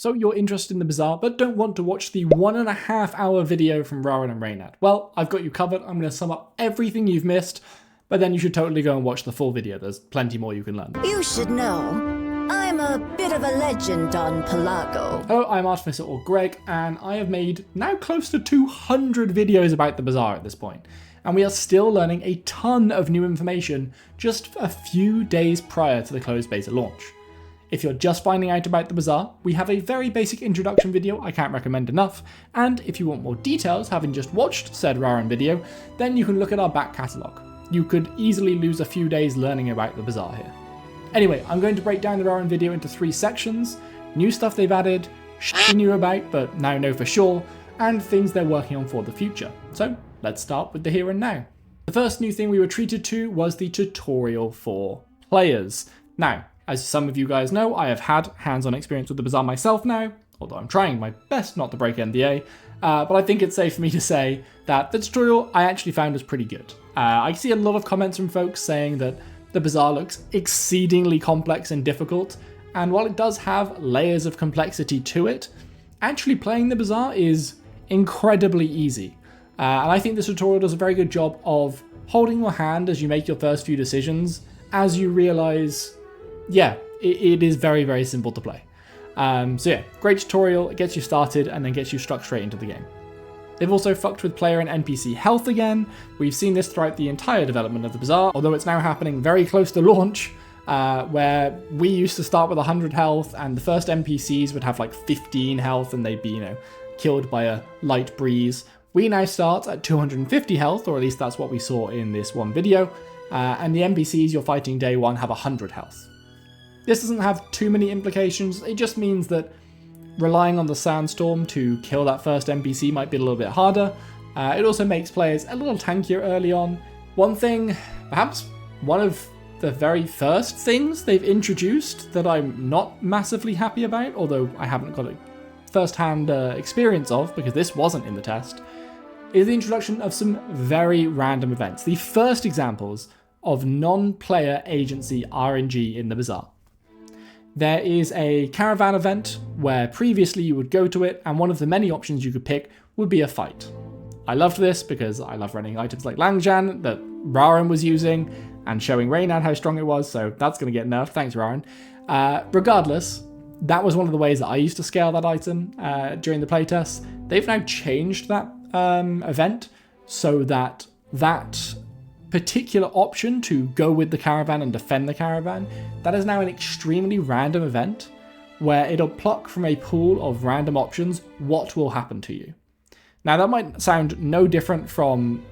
So you're interested in the Bazaar, but don't want to watch the 1.5 hour video from Raran and Reynad. Well, I've got you covered. I'm going to sum up everything you've missed, but then you should totally go and watch the full video. There's plenty more you can learn. You should know, I'm a bit of a legend on Pelago. Hello, I'm Artificer or Greg, and I have made now close to 200 videos about the Bazaar at this point. And we are still learning a ton of new information just a few days prior to the closed beta launch. If you're just finding out about the Bazaar, we have a very basic introduction video I can't recommend enough, and if you want more details, having just watched said Raran video, then you can look at our back catalogue. You could easily lose a few days learning about the Bazaar here. Anyway, I'm going to break down the Raran video into 3 sections: new stuff they've added, shit we knew about but now know for sure, and things they're working on for the future. So let's start with the here and now. The first new thing we were treated to was the tutorial for players. Now, as some of you guys know, I have had hands-on experience with the Bazaar myself now, although I'm trying my best not to break NDA, but I think it's safe for me to say that the tutorial I actually found was pretty good. I see a lot of comments from folks saying that the Bazaar looks exceedingly complex and difficult, and while it does have layers of complexity to it, actually playing the Bazaar is incredibly easy. And I think this tutorial does a very good job of holding your hand as you make your first few decisions, as you realise, yeah, it is very, very simple to play. So yeah, great tutorial, it gets you started and then gets you struck straight into the game. They've also fucked with player and NPC health again. We've seen this throughout the entire development of the Bazaar, although it's now happening very close to launch, where we used to start with 100 health and the first NPCs would have like 15 health and they'd be, killed by a light breeze. We now start at 250 health, or at least that's what we saw in this one video, and the NPCs you're fighting day 1 have 100 health. This doesn't have too many implications, it just means that relying on the sandstorm to kill that first NPC might be a little bit harder. It also makes players a little tankier early on. One thing, perhaps one of the very first things they've introduced that I'm not massively happy about, although I haven't got a first-hand experience of because this wasn't in the test, is the introduction of some very random events. The first examples of non-player agency RNG in the Bazaar. There is a caravan event where previously you would go to it and one of the many options you could pick would be a fight. I loved this because I love running items like Langjan that Raran was using and showing Reynad how strong it was, so that's going to get nerfed, thanks Raran. Regardless, that was one of the ways that I used to scale that item during the playtest. They've now changed that event so that that particular option to go with the caravan and defend the caravan, that is now an extremely random event where it'll pluck from a pool of random options what will happen to you. Now that might sound no different from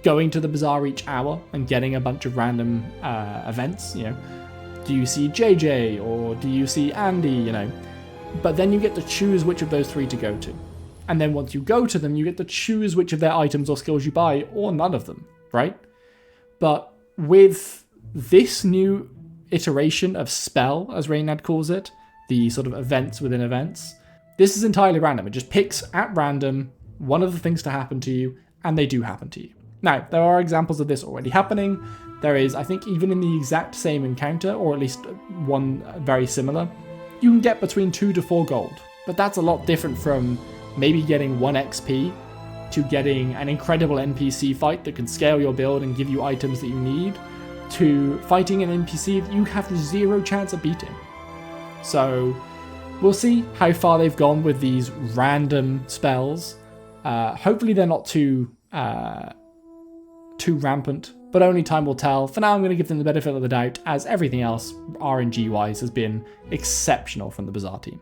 going to the Bazaar each hour and getting a bunch of random events, do you see JJ or do you see Andy, but then you get to choose which of those 3 to go to. And then once you go to them, you get to choose which of their items or skills you buy, or none of them, right? But with this new iteration of spell, as Reynad calls it, the sort of events within events, this is entirely random. It just picks at random one of the things to happen to you, and they do happen to you. Now, there are examples of this already happening. There is, I think, even in the exact same encounter, or at least one very similar, you can get between 2 to 4 gold. But that's a lot different from maybe getting 1 XP to getting an incredible NPC fight that can scale your build and give you items that you need, to fighting an NPC that you have 0 chance of beating. So we'll see how far they've gone with these random spells. Hopefully they're not too rampant, but only time will tell. For now, I'm going to give them the benefit of the doubt, as everything else RNG-wise has been exceptional from the Bazaar team.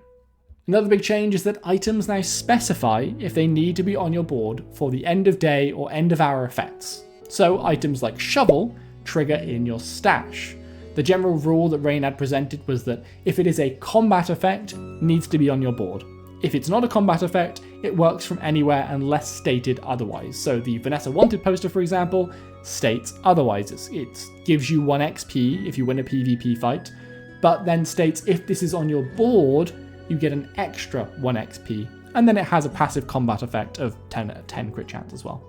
Another big change is that items now specify if they need to be on your board for the end of day or end of hour effects. So items like shovel trigger in your stash. The general rule that Reynad presented was that if it is a combat effect, it needs to be on your board. If it's not a combat effect, it works from anywhere unless stated otherwise. So the Vanessa Wanted poster, for example, states otherwise. It gives you 1 XP if you win a PvP fight, but then states if this is on your board, you get an extra 1 XP, and then it has a passive combat effect of 10 crit chance as well.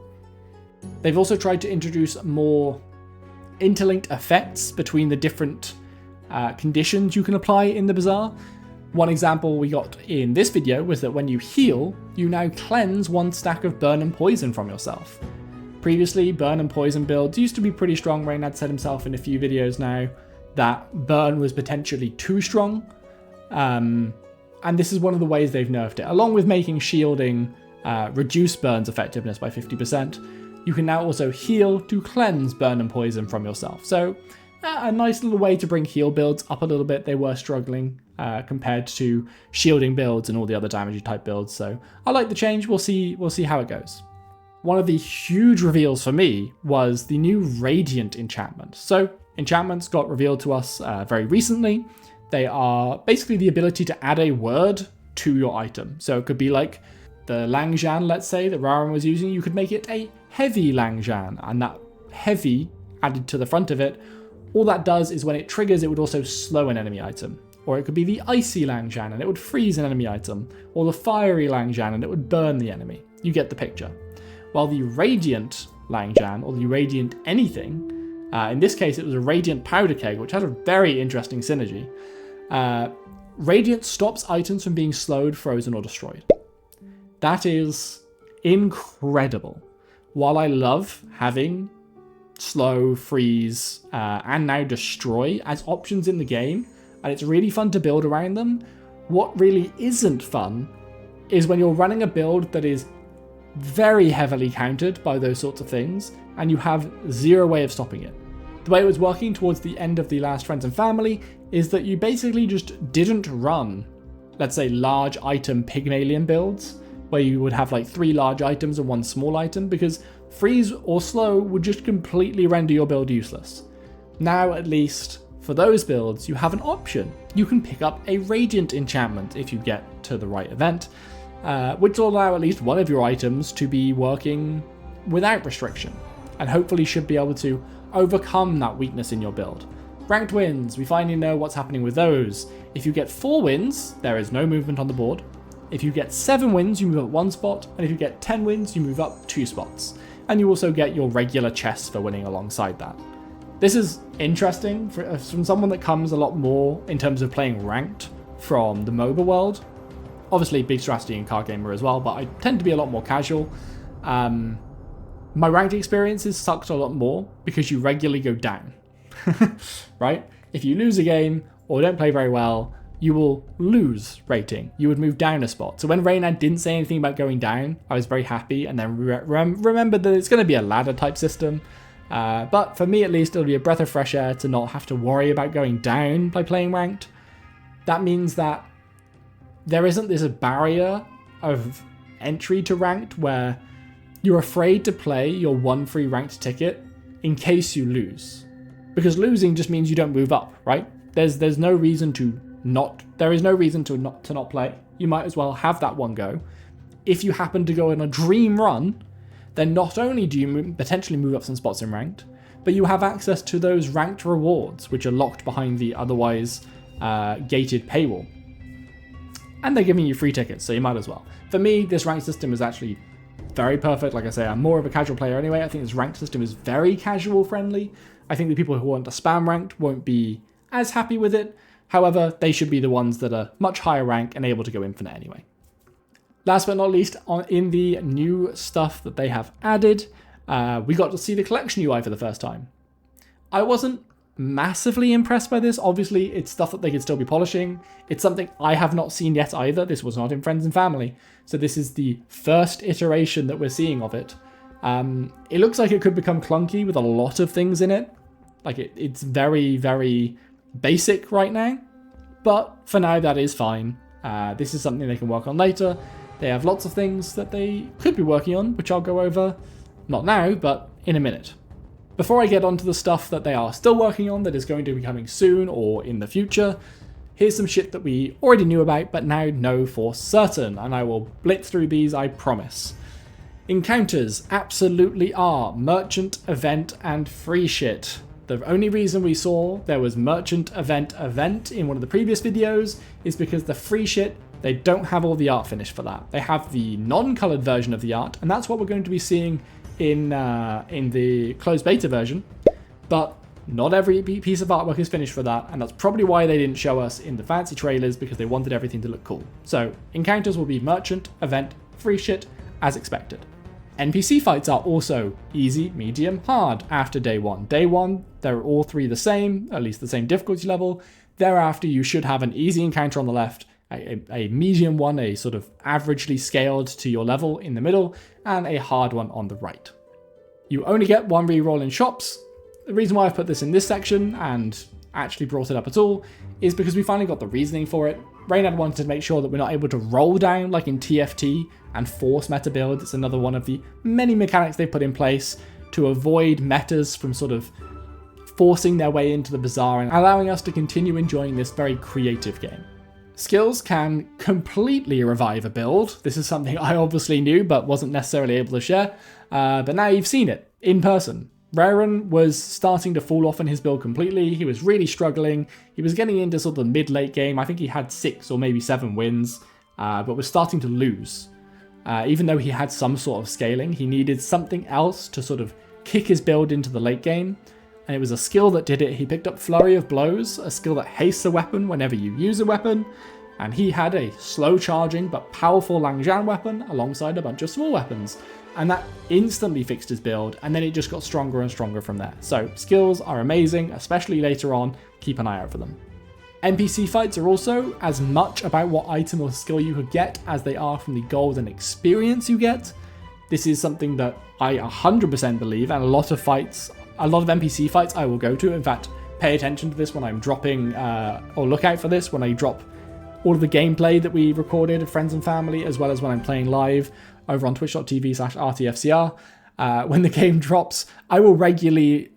They've also tried to introduce more interlinked effects between the different conditions you can apply in the Bazaar. One example we got in this video was that when you heal, you now cleanse 1 stack of burn and poison from yourself. Previously, burn and poison builds used to be pretty strong. Rain had said himself in a few videos now that burn was potentially too strong. And this is one of the ways they've nerfed it. Along with making shielding reduce burn's effectiveness by 50%, you can now also heal to cleanse burn and poison from yourself. So a nice little way to bring heal builds up a little bit. They were struggling compared to shielding builds and all the other damagey type builds. So I like the change. We'll see how it goes. One of the huge reveals for me was the new Radiant enchantment. So enchantments got revealed to us very recently. They are basically the ability to add a word to your item. So it could be like the Langjan, let's say, that Raran was using. You could make it a heavy Langjan, and that heavy added to the front of it, all that does is when it triggers, it would also slow an enemy item. Or it could be the icy Langjan and it would freeze an enemy item. Or the fiery Langjan and it would burn the enemy. You get the picture. While the Radiant Langjan, or the Radiant anything, in this case it was a Radiant Powder Keg, which has a very interesting synergy. Radiant stops items from being slowed, frozen, or destroyed. That is incredible. While I love having slow, freeze, and now destroy as options in the game, and it's really fun to build around them, what really isn't fun is when you're running a build that is very heavily countered by those sorts of things, and you have zero way of stopping it. The way it was working towards the end of the last Friends and Family is that you basically just didn't run, let's say, large item Pygmalion builds, where you would have like 3 large items and 1 small item, because freeze or slow would just completely render your build useless. Now, at least for those builds, you have an option. You can pick up a Radiant enchantment if you get to the right event, which will allow at least one of your items to be working without restriction, and hopefully should be able to overcome that weakness in your build. Ranked wins, we finally know what's happening with those. If you get 4 wins, there is no movement on the board. If you get 7 wins, you move up 1 spot, and if you get 10 wins, you move up 2 spots. And you also get your regular chests for winning alongside that. This is interesting from someone that comes a lot more in terms of playing ranked from the MOBA world. Obviously, big strategy and card gamer as well, but I tend to be a lot more casual. My ranked experiences sucked a lot more because you regularly go down, right? If you lose a game or don't play very well, you will lose rating. You would move down a spot. So when Reynad didn't say anything about going down, I was very happy, and then remembered that it's going to be a ladder type system. But for me at least, it'll be a breath of fresh air to not have to worry about going down by playing ranked. That means that there isn't this barrier of entry to ranked where you're afraid to play your 1 free ranked ticket in case you lose. Because losing just means you don't move up, right? There's no reason to not play. You might as well have that one go. If you happen to go on a dream run, then not only do you potentially move up some spots in ranked, but you have access to those ranked rewards, which are locked behind the otherwise gated paywall. And they're giving you free tickets, so you might as well. For me, this ranked system is actually very perfect. Like I say, I'm more of a casual player anyway. I think this ranked system is very casual friendly. I think the people who want to spam ranked won't be as happy with it. However, they should be the ones that are much higher rank and able to go infinite anyway. Last but not least, in the new stuff that they have added, we got to see the collection UI for the first time. I wasn't massively impressed by this. Obviously, it's stuff that they could still be polishing. It's something I have not seen yet either. This was not in Friends and Family. So this is the first iteration that we're seeing of it. It looks like it could become clunky with a lot of things in it. Like it's very, very basic right now. But for now, that is fine. This is something they can work on later. They have lots of things that they could be working on, which I'll go over, not now, but in a minute. Before I get onto the stuff that they are still working on that is going to be coming soon or in the future, here's some shit that we already knew about but now know for certain, and I will blitz through these, I promise. Encounters absolutely are merchant, event, and free shit. The only reason we saw there was merchant, event in one of the previous videos is because the free shit, they don't have all the art finished for that. They have the non-colored version of the art, and that's what we're going to be seeing in the closed beta version. But Not every piece of artwork is finished for that, and that's probably why they didn't show us in the fancy trailers, because they wanted everything to look cool. So encounters will be merchant, event, free shit, as expected. NPC fights are also easy, medium, hard after day 1. Day 1, they're all 3 the same, at least the same difficulty level. Thereafter, you should have an easy encounter on the left, a medium one, a sort of averagely scaled to your level in the middle, and a hard one on the right. You only get 1 reroll in shops. The reason why I've put this in this section and actually brought it up at all is because we finally got the reasoning for it. Reynad wanted to make sure that we're not able to roll down like in TFT and force meta builds. It's another one of the many mechanics they put in place to avoid metas from sort of forcing their way into the Bazaar and allowing us to continue enjoying this very creative game. Skills can completely revive a build. This is something I obviously knew but wasn't necessarily able to share, but now you've seen it in person. Raren was starting to fall off in his build completely. He was really struggling. He was getting into sort of the mid-late game. I think he had 6 or maybe 7 wins, but was starting to lose. Even though he had some sort of scaling, he needed something else to sort of kick his build into the late game. And it was a skill that did it. He picked up Flurry of Blows, a skill that hastes a weapon whenever you use a weapon. And he had a slow charging but powerful Langzhan weapon alongside a bunch of small weapons. And that instantly fixed his build, and then it just got stronger and stronger from there. So skills are amazing, especially later on. Keep an eye out for them. NPC fights are also as much about what item or skill you could get as they are from the gold and experience you get. This is something that I 100% believe, and a lot of NPC fights I will go to. In fact, pay attention to this when I'm dropping, or look out for this when I drop all of the gameplay that we recorded of friends and family, as well as when I'm playing live over on twitch.tv/rtfcr. When the game drops, I will regularly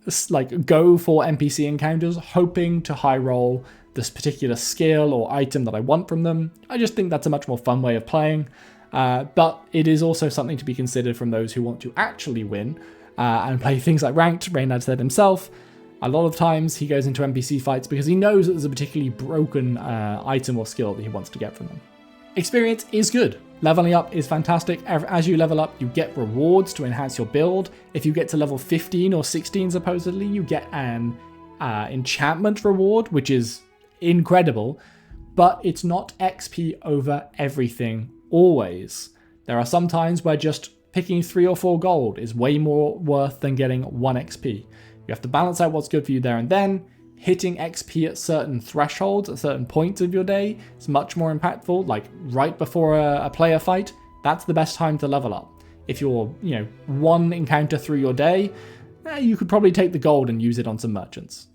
go for NPC encounters, hoping to high roll this particular skill or item that I want from them. I just think that's a much more fun way of playing, but it is also something to be considered from those who want to actually win and play things like ranked. Reynad said himself, a lot of times he goes into NPC fights because he knows that there's a particularly broken item or skill that he wants to get from them. Experience is good. Leveling up is fantastic. As you level up, you get rewards to enhance your build. If you get to level 15 or 16, supposedly, you get an enchantment reward, which is incredible, but it's not XP over everything always. There are some times where just picking 3 or 4 gold is way more worth than getting 1 XP. You have to balance out what's good for you there and then. Hitting XP at certain thresholds, at certain points of your day, is much more impactful. Like right before a player fight, that's the best time to level up. If you're, 1 encounter through your day, you could probably take the gold and use it on some merchants.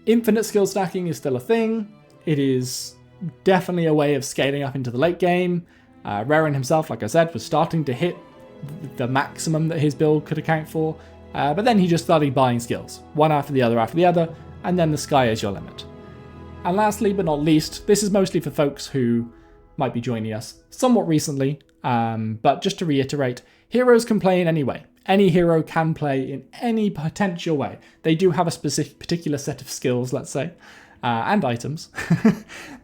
Infinite skill stacking is still a thing. It is definitely a way of scaling up into the late game. Raren himself, like I said, was starting to hit the maximum that his build could account for, but then he just started buying skills, one after the other, and then the sky is your limit. And lastly but not least, this is mostly for folks who might be joining us somewhat recently, but just to reiterate, heroes can play in any way. Any hero can play in any potential way. They do have a particular set of skills, let's say, and items,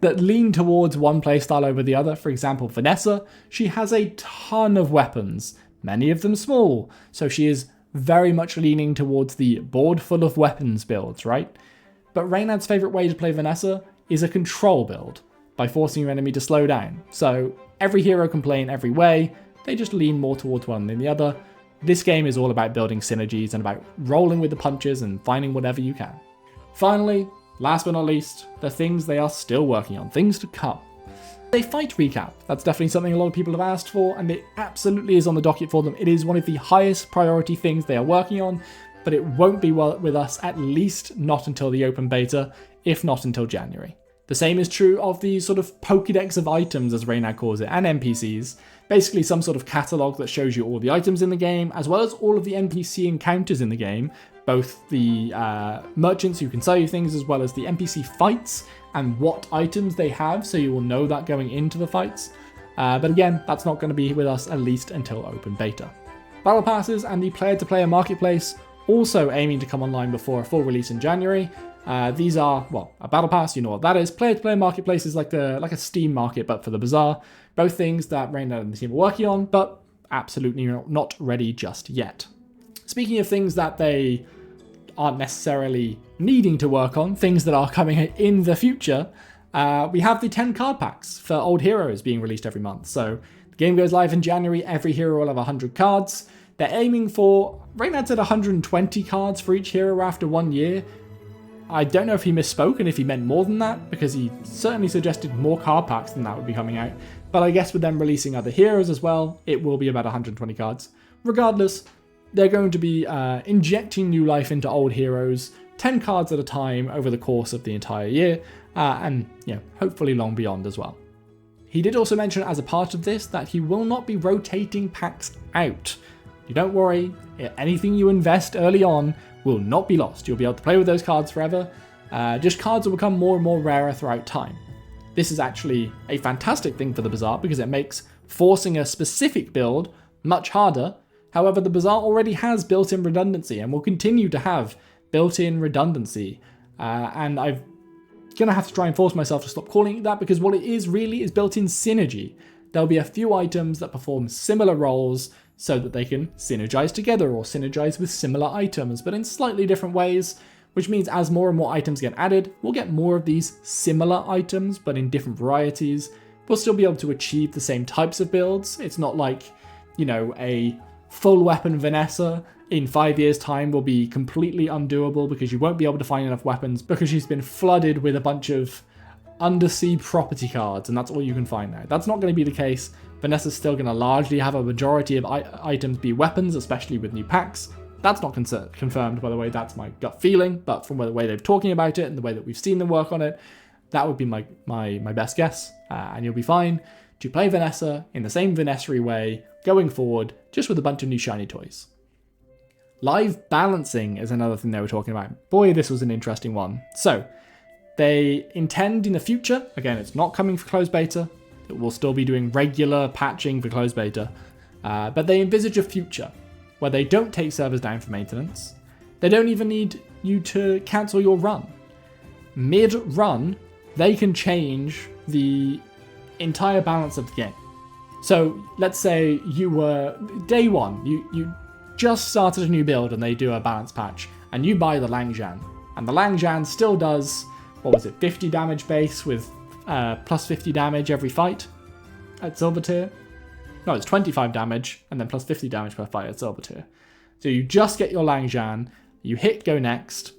that lean towards one playstyle over the other. For example, Vanessa, she has a ton of weapons, many of them small, so she is very much leaning towards the board full of weapons builds, right? But Reynad's favourite way to play Vanessa is a control build, by forcing your enemy to slow down. So every hero can play in every way, they just lean more towards one than the other. This game is all about building synergies and about rolling with the punches and finding whatever you can. Finally, last but not least, the things they are still working on, things to come. A fight recap. That's definitely something a lot of people have asked for, and it absolutely is on the docket for them. It is one of the highest priority things they are working on, but it won't be with us, at least not until the open beta, if not until January. The same is true of the sort of Pokédex of items, as Reynad calls it, and NPCs. Basically some sort of catalogue that shows you all the items in the game, as well as all of the NPC encounters in the game, both the merchants who can sell you things, as well as the NPC fights and what items they have, so you will know that going into the fights. But again, that's not going to be with us at least until open beta. Battle Passes and the player-to-player marketplace also aiming to come online before a full release in January. These are, well, a Battle Pass, you know what that is. Player-to-player marketplace is like a Steam market, but for the Bazaar. Both things that Reynad and the team are working on, but absolutely not ready just yet. Speaking of things that they aren't necessarily needing to work on, things that are coming in the future, we have the 10 card packs for old heroes being released every month. So the game goes live in January, every hero will have 100 cards. They're aiming for, right now it's at 120 cards for each hero after 1 year. I don't know if he misspoke and if he meant more than that, because he certainly suggested more card packs than that would be coming out. But I guess with them releasing other heroes as well, it will be about 120 cards. Regardless, they're going to be injecting new life into old heroes, 10 cards at a time over the course of the entire year, and hopefully long beyond as well. He did also mention as a part of this that he will not be rotating packs out. You don't worry, anything you invest early on will not be lost. You'll be able to play with those cards forever. Just cards will become more and more rarer throughout time. This is actually a fantastic thing for the Bazaar because it makes forcing a specific build much harder. However, the Bazaar already has built-in redundancy and will continue to have built-in redundancy. And I'm going to have to try and force myself to stop calling it that, because what it is really is built-in synergy. There'll be a few items that perform similar roles so that they can synergize together or synergize with similar items, but in slightly different ways, which means as more and more items get added, we'll get more of these similar items, but in different varieties. We'll still be able to achieve the same types of builds. It's not like, a full weapon Vanessa in 5 years' time will be completely undoable because you won't be able to find enough weapons because she's been flooded with a bunch of undersea property cards, and that's all you can find now. That's not going to be the case. Vanessa's still going to largely have a majority of items be weapons, especially with new packs. That's not confirmed, by the way. That's my gut feeling, but from the way they're talking about it and the way that we've seen them work on it, that would be my best guess. And you'll be fine to play Vanessa in the same Vanessa-y way going forward, just with a bunch of new shiny toys. Live balancing is another thing they were talking about. Boy, this was an interesting one. So, they intend in the future, again, it's not coming for closed beta, it will still be doing regular patching for closed beta, but they envisage a future where they don't take servers down for maintenance. They don't even need you to cancel your run. Mid-run, they can change the entire balance of the game. So let's say you were, day one, you just started a new build and they do a balance patch, and you buy the Langjan, and the Langjan still does, 50 damage base with plus 50 damage every fight at silver tier? No, it's 25 damage and then plus 50 damage per fight at silver tier. So you just get your Langjan, you hit go next,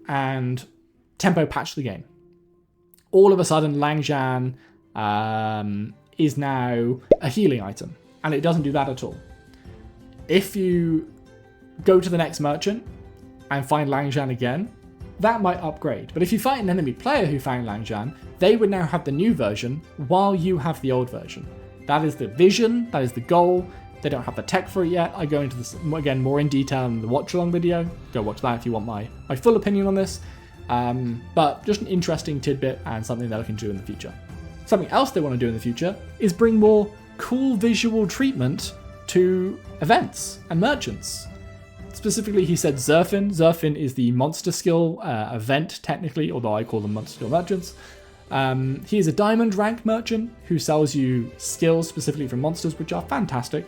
and tempo patch the game. All of a sudden, Langjan is now a healing item, and it doesn't do that at all. If you go to the next merchant and find Langjan again, that might upgrade. But if you fight an enemy player who found Langjan, they would now have the new version while you have the old version. That is the vision, that is the goal. They don't have the tech for it yet. I go into this, again, more in detail in the watch-along video. Go watch that if you want my full opinion on this. But just an interesting tidbit and something they're looking to do in the future. Something else they want to do in the future is bring more cool visual treatment to events and merchants. Specifically, he said Zerfin. Zerfin is the monster skill event, technically, although I call them monster skill merchants. He is a diamond rank merchant who sells you skills specifically from monsters, which are fantastic.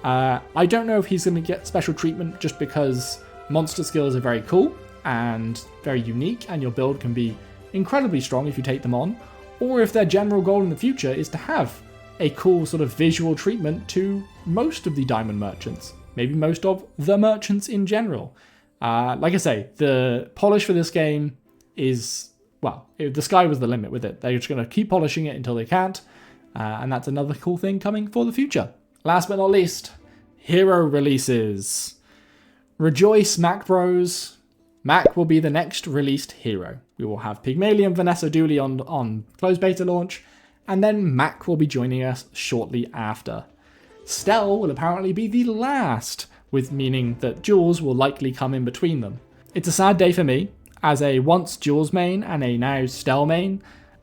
I don't know if he's going to get special treatment just because monster skills are very cool and very unique, and your build can be incredibly strong if you take them on, or if their general goal in the future is to have a cool sort of visual treatment to most of the diamond merchants, maybe most of the merchants in general. Like I say, the polish for this game is, the sky was the limit with it. They're just going to keep polishing it until they can't, and that's another cool thing coming for the future. Last but not least, hero releases. Rejoice, Mac Bros. Mac will be the next released hero. We will have Pygmalion Vanessa Dooley on closed beta launch, and then Mac will be joining us shortly after. Stell will apparently be the last, with meaning that Jules will likely come in between them. It's a sad day for me, as a once Jules main and a now Stell main,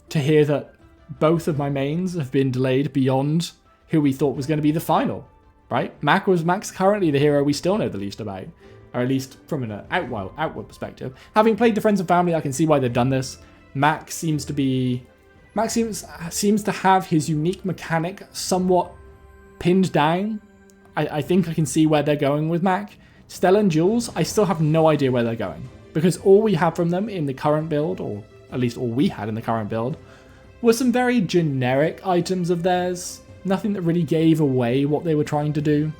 to hear that both of my mains have been delayed beyond who we thought was going to be the final, right? Mac's currently the hero we still know the least about, or at least from an outward perspective. Having played the Friends and Family, I can see why they've done this. Mac seems to have his unique mechanic somewhat pinned down. I think I can see where they're going with Mac. Stella and Jules, I still have no idea where they're going, because all we have from them in the current build, or at least all we had in the current build, were some very generic items of theirs. Nothing that really gave away what they were trying to do.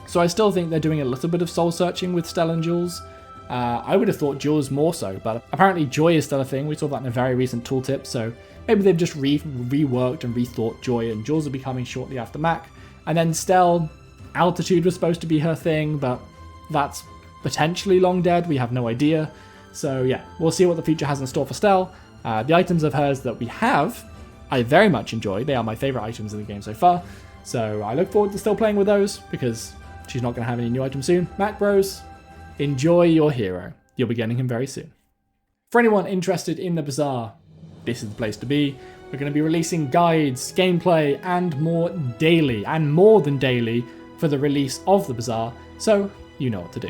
So I still think they're doing a little bit of soul searching with Stell and Jules. I would have thought Jules more so, but apparently Joy is still a thing. We saw that in a very recent tooltip, so maybe they've just reworked and rethought Joy, and Jules will be coming shortly after Mac. And then Stell, Altitude was supposed to be her thing, but that's potentially long dead. We have no idea. So yeah, we'll see what the future has in store for Stell. The items of hers that we have, I very much enjoy. They are my favourite items in the game so far. So I look forward to still playing with those, because she's not going to have any new items soon. Mac Bros, enjoy your hero. You'll be getting him very soon. For anyone interested in the Bazaar, this is the place to be. We're going to be releasing guides, gameplay, and more daily, and more than daily, for the release of the Bazaar, so you know what to do.